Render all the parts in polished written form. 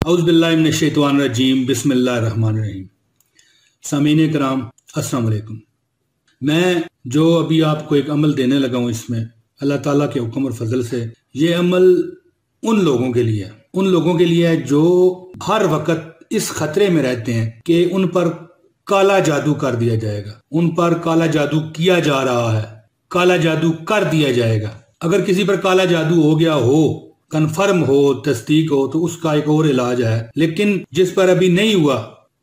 औज़ुबिल्लाहि मिनश्शैतानिर्रजीम बिस्मिल्लाहिर्रहमानिर्रहीम। सामीन कराम अस्सलाम वालेकुम। मैं जो अभी आपको एक अमल देने लगा हूँ, इसमें अल्लाह ताला के हुक्म और फजल से ये अमल उन लोगों के लिए है जो हर वक्त इस खतरे में रहते हैं कि उन पर काला जादू कर दिया जाएगा, उन पर काला जादू किया जा रहा है, काला जादू कर दिया जाएगा। अगर किसी पर काला जादू हो गया हो, कंफर्म हो, तस्दीक हो, तो उसका एक और इलाज है। लेकिन जिस पर अभी नहीं हुआ,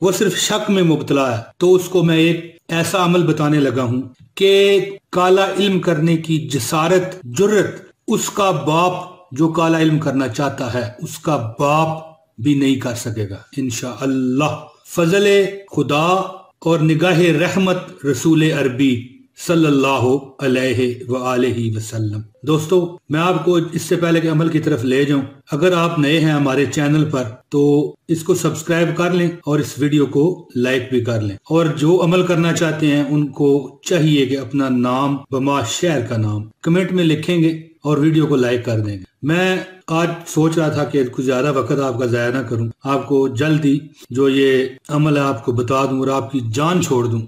वो सिर्फ शक में मुब्तला है, तो उसको मैं एक ऐसा अमल बताने लगा हूं कि काला इल्म करने की जसारत, जुर्रत उसका बाप जो काला इल्म करना चाहता है, उसका बाप भी नहीं कर सकेगा इंशाअल्लाह। फजले खुदा और निगाह रहमत रसूल अरबी सल्लल्लाहु अलैहि वसल्लम। दोस्तों, मैं आपको इससे पहले कि अमल की तरफ ले जाऊं, अगर आप नए हैं हमारे चैनल पर तो इसको सब्सक्राइब कर लें और इस वीडियो को लाइक भी कर लें। और जो अमल करना चाहते हैं उनको चाहिए कि अपना नाम बमा शहर का नाम कमेंट में लिखेंगे और वीडियो को लाइक कर देंगे। मैं आज सोच रहा था कि कुछ ज्यादा वक्त आपका जाया ना करूं, आपको जल्दी जो ये अमल है आपको बता दूं और आपकी जान छोड़ दूं।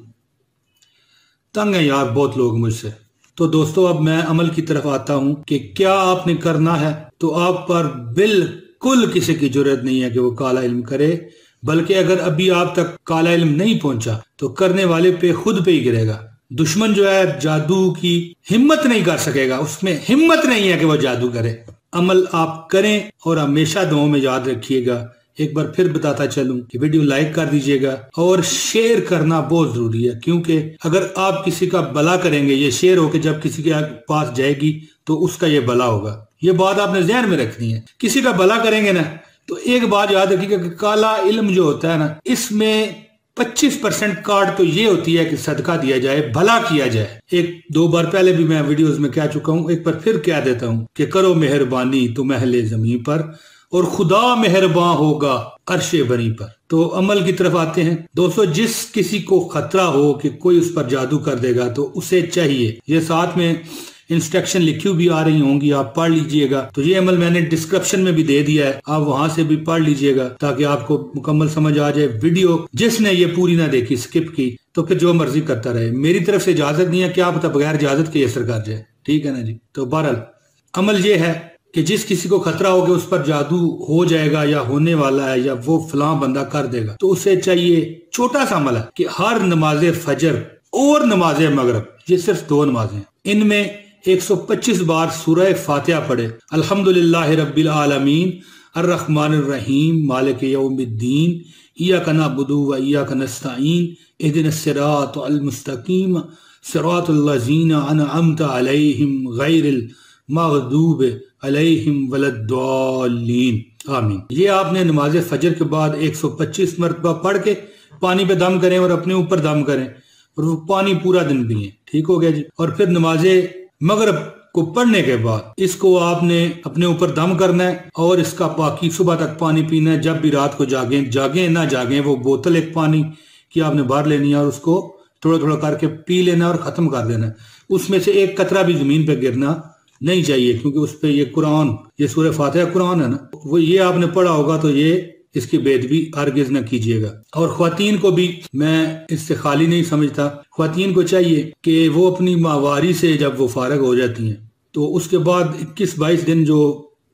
तंग है यार बहुत लोग मुझसे। तो दोस्तों, अब मैं अमल की तरफ आता हूं कि क्या आपने करना है। तो आप पर बिल्कुल किसी की जरूरत नहीं है कि वो काला इल्म करे, बल्कि अगर अभी आप तक काला इल्म नहीं पहुंचा तो करने वाले पे खुद पे ही गिरेगा। दुश्मन जो है जादू की हिम्मत नहीं कर सकेगा, उसमें हिम्मत नहीं है कि वो जादू करे। अमल आप करें और हमेशा दुआओं में याद रखिएगा। एक बार फिर बताता चलूं कि वीडियो लाइक कर दीजिएगा और शेयर करना बहुत जरूरी है, क्योंकि अगर आप किसी का भला करेंगे, ये शेयर होकर जब किसी के पास जाएगी तो उसका ये भला होगा। ये बात आपने ध्यान में रखनी है। किसी का भला करेंगे ना, तो एक बात याद रखिएगा कि काला इल्म जो होता है ना, इसमें 25% कार्ड तो ये होती है कि सदका दिया जाए, भला किया जाए। एक दो बार पहले भी मैं वीडियोस में कह चुका हूं, एक बार फिर कह देता हूं कि करो मेहरबानी तुम अहले ज़मीं पर और खुदा मेहरबान होगा अर्शे बरी पर। तो अमल की तरफ आते हैं। दोस्तों, जिस किसी को खतरा हो कि कोई उस पर जादू कर देगा, तो उसे चाहिए, ये साथ में इंस्ट्रक्शन लिखी हुई भी आ रही होंगी, आप पढ़ लीजिएगा। तो ये अमल मैंने डिस्क्रिप्शन में भी दे दिया है, आप वहां से भी पढ़ लीजिएगा ताकि आपको मुकम्मल समझ आ जाए। वीडियो जिसने ये पूरी ना देखी, स्किप की, तो फिर जो मर्जी करता रहे। मेरी तरफ से इजाजत नहीं है, क्या पता बगैर इजाजत के असर कर जाए। ठीक है ना जी। तो बहरहाल अमल ये है कि जिस किसी को खतरा हो कि उस पर जादू हो जाएगा या होने वाला है या वो फलां बंदा कर देगा, तो उसे चाहिए, छोटा सा अमल है कि हर नमाज फजर और नमाज मगरिब, ये सिर्फ दो नमाजें, इनमें 125 बार सूरह फातिहा पढ़े। अल्हम्दुलिल्लाहि रब्बिल आलमीन अर्रहमानिर रहीम मालिक यौमिद्दीन इय्याका नअबुदु व इय्याका नस्तईन इहदिनस सिरातल मुस्तकीम सिरातल लज़ीना अनअमता अलैहिम गैरिल मग़दूब अलैहिम वलद्दालीन आमीन। ये आपने नमाज फजर के बाद 125 मरतबा पढ़ के पानी पे दम करें और अपने ऊपर दम करें और वो पानी पूरा दिन पिए। ठीक हो गया जी। और फिर नमाज मगरिब को पढ़ने के बाद इसको आपने अपने ऊपर दम करना है और इसका बाकी सुबह तक पानी पीना है। जब भी रात को जागे ना जागे, वो बोतल एक पानी की आपने भर लेनी है और उसको थोड़ा थोड़ा करके पी लेना और खत्म कर देना। उसमें से एक कतरा भी जमीन पे गिरना नहीं चाहिए, क्योंकि उस पे ये कुरान, ये सूरह फातिहा कुरान है ना, वो ये आपने पढ़ा होगा, तो ये इसकी बेदबी हरगिज़ न कीजिएगा। और ख्वातीन को भी मैं इससे खाली नहीं समझता। ख्वातीन को चाहिए कि वो अपनी माहवारी से जब वो फारग हो जाती हैं, तो उसके बाद 21-22 दिन जो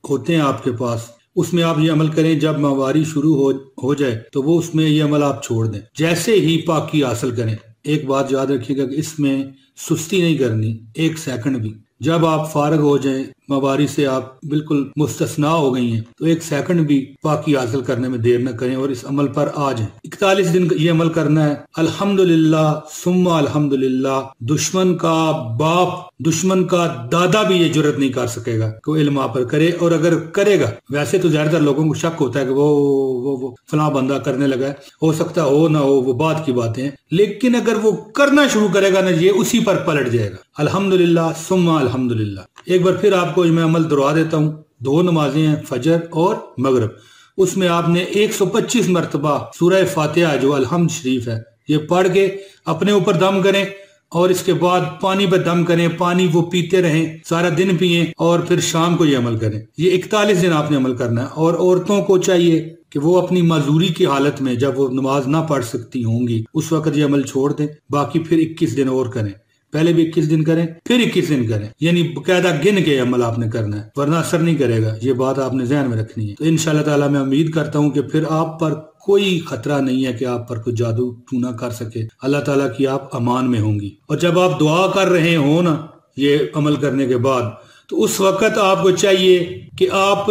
होते हैं आपके पास, उसमें आप ये अमल करें। जब माहवारी शुरू हो जाए तो वो उसमें ये अमल आप छोड़ दें, जैसे ही पाकी हासिल करें। एक बात याद रखिएगा कि इसमें सुस्ती नहीं करनी एक सेकंड भी। जब आप फारग हो जाएं, माहवारी से आप बिल्कुल मुस्तस्ना हो गई हैं, तो एक सेकंड भी पाकी हासिल करने में देर न करें और इस अमल पर आ जाएं। 41 दिन ये अमल करना है। अल्हम्दुलिल्लाह सुम्मा अल्हम्दुलिल्लाह। दुश्मन का बाप, दुश्मन का दादा भी ये जुर्रत नहीं कर सकेगा कि इल्म आप पर करे। और अगर करेगा, वैसे तो ज्यादातर लोगों को शक होता है कि वो फलां बंदा करने लगा है, हो सकता हो ना हो, वो बात की बातें हैं, लेकिन अगर वो करना शुरू करेगा ना, ये उसी पर पलट जाएगा। अल्हम्दुलिल्लाह सुम्मा अल्हम्दुलिल्लाह। एक बार फिर आपको मैं अमल दोहरा देता हूँ। दो नमाजें हैं, फजर और मगरिब। उसमें आपने 125 मरतबा सूरह फातिहा जो अलहम्द शरीफ है, ये पढ़ के अपने ऊपर दम करें और इसके बाद पानी पे दम करें, पानी वो पीते रहें, सारा दिन पिए और फिर शाम को ये अमल करें। ये 41 दिन आपने अमल करना है। और औरतों को चाहिए कि वो अपनी मजदूरी की हालत में जब वो नमाज ना पढ़ सकती होंगी उस वक्त ये अमल छोड़ दें, बाकी फिर 21 दिन और करें। पहले भी 21 दिन करें, फिर 21 दिन करें, यानी बकायदा गिन के अमल आपने करना है, वरना असर नहीं करेगा। ये बात आपने ज़हन में रखनी है। तो इंशाल्लाह ताला मैं उम्मीद करता हूँ कि फिर आप पर कोई खतरा नहीं है कि आप पर कोई जादू टूना कर सके। अल्लाह ताला की आप अमान में होंगी। और जब आप दुआ कर रहे हो ना ये अमल करने के बाद, तो उस वक्त आपको चाहिए कि आप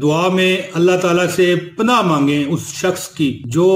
दुआ में अल्लाह ताला से पनाह मांगें उस शख्स की जो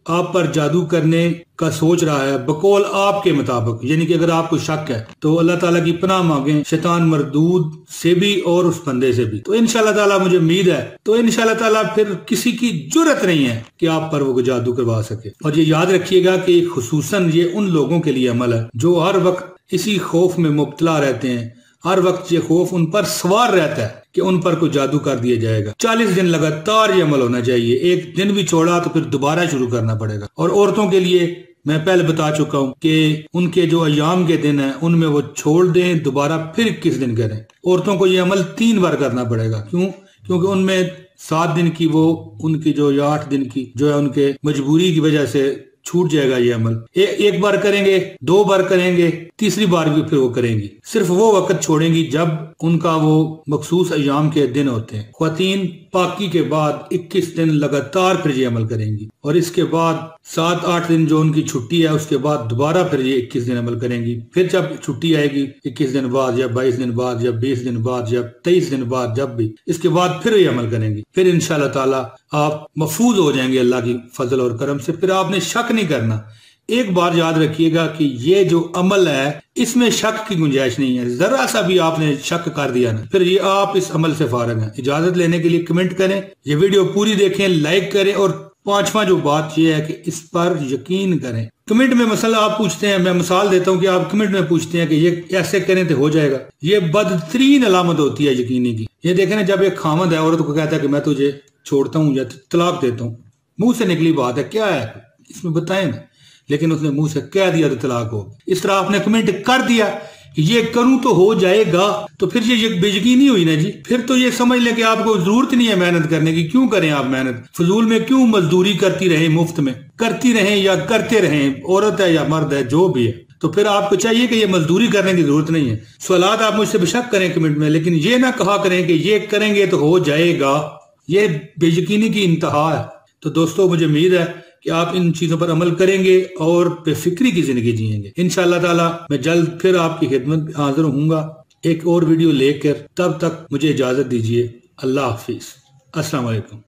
आप पर जादू करने का सोच रहा है बकौल आपके मुताबिक। यानी कि अगर आपको शक है तो अल्लाह ताला की पनाह मांगें शैतान मरदूद से भी और उस बंदे से भी। तो इंशाल्लाह ताला मुझे उम्मीद है, तो इंशाल्लाह ताला फिर किसी की जरूरत नहीं है कि आप पर वो जादू करवा सके। और ये याद रखिएगा कि खुसूसन ये उन लोगों के लिए अमल है जो हर वक्त इसी खौफ में मुब्तला रहते हैं, हर वक्त ये खौफ उन पर सवार रहता है कि उन पर कोई जादू कर दिया जाएगा। 40 दिन लगातार ये अमल होना चाहिए, एक दिन भी छोड़ा तो फिर दोबारा शुरू करना पड़ेगा। और औरतों के लिए मैं पहले बता चुका हूँ कि उनके जो अय्याम के दिन है उनमें वो छोड़ दें, दोबारा फिर 21 दिन करें। औरतों को ये अमल 3 बार करना पड़ेगा। क्यों? क्योंकि उनमें 7 दिन की वो उनकी जो या 8 दिन की जो है उनके मजबूरी की वजह से छूट जाएगा ये अमल। एक बार करेंगे, 2 बार करेंगे, तीसरी बार भी फिर वो करेंगी। सिर्फ वो वक्त छोड़ेंगी जब उनका वो मखसूस अय्याम के दिन होते हैं। ख्वातीन पाकी के बाद 21 दिन लगातार फिर ये अमल करेंगी और इसके बाद 7-8 दिन जो उनकी छुट्टी है उसके बाद दोबारा फिर ये 21 दिन अमल करेंगी। फिर जब छुट्टी आएगी 21 दिन बाद या 22 दिन बाद या 20 दिन बाद या 23 दिन बाद, जब भी इसके बाद फिर ये अमल करेंगी, फिर इंशाल्लाह ताला आप महफूज हो जाएंगे अल्लाह की फजल और करम से। फिर आपने शक नहीं करना। एक बार याद रखिएगा कि ये जो अमल है इसमें शक की गुंजाइश नहीं है। जरा सा भी आपने शक कर दिया ना, फिर ये आप इस अमल से फारग हैं। इजाजत लेने के लिए कमेंट करें, ये वीडियो पूरी देखें, लाइक करें और 5वां जो बात ये है कि इस पर यकीन करें। कमेंट में मसला आप पूछते हैं, मैं मिसाल देता हूं कि आप कमेंट में पूछते हैं कि ये ऐसे करें तो हो जाएगा। ये बदतरीन अलामत होती है यकीनी की। ये देखें ना, जब एक खामद है औरत को कहता है कि मैं तुझे छोड़ता हूँ या तलाक देता हूँ, मुंह से निकली बात है, क्या है इसमें बताएं ना, लेकिन उसने मुंह से कह दिया तो तलाक हो। इस तरह आपने कमेंट कर दिया कि ये करूं तो हो जाएगा, तो फिर ये बेयकीनी हुई ना जी। फिर तो ये समझ लें कि आपको जरूरत नहीं है मेहनत करने की। क्यों करें आप मेहनत? फजूल में क्यों मजदूरी करती रहे, मुफ्त में करती रहें या करते रहें, औरत है या मर्द है जो भी है। तो फिर आपको चाहिए कि ये मजदूरी करने की जरूरत नहीं है। सवालात आप मुझसे बेशक करें कमेंट में, लेकिन ये ना कहा करें कि ये करेंगे तो हो जाएगा। ये बेयकीनी की इंतहा है। तो दोस्तों मुझे उम्मीद है कि आप इन चीजों पर अमल करेंगे और बेफिक्री की जिंदगी जिएंगे। इंशाअल्लाह ताला मैं जल्द फिर आपकी खिदमत में हाजिर होऊंगा एक और वीडियो लेकर। तब तक मुझे इजाजत दीजिए। अल्लाह हाफिज। अस्सलाम वालेकुम।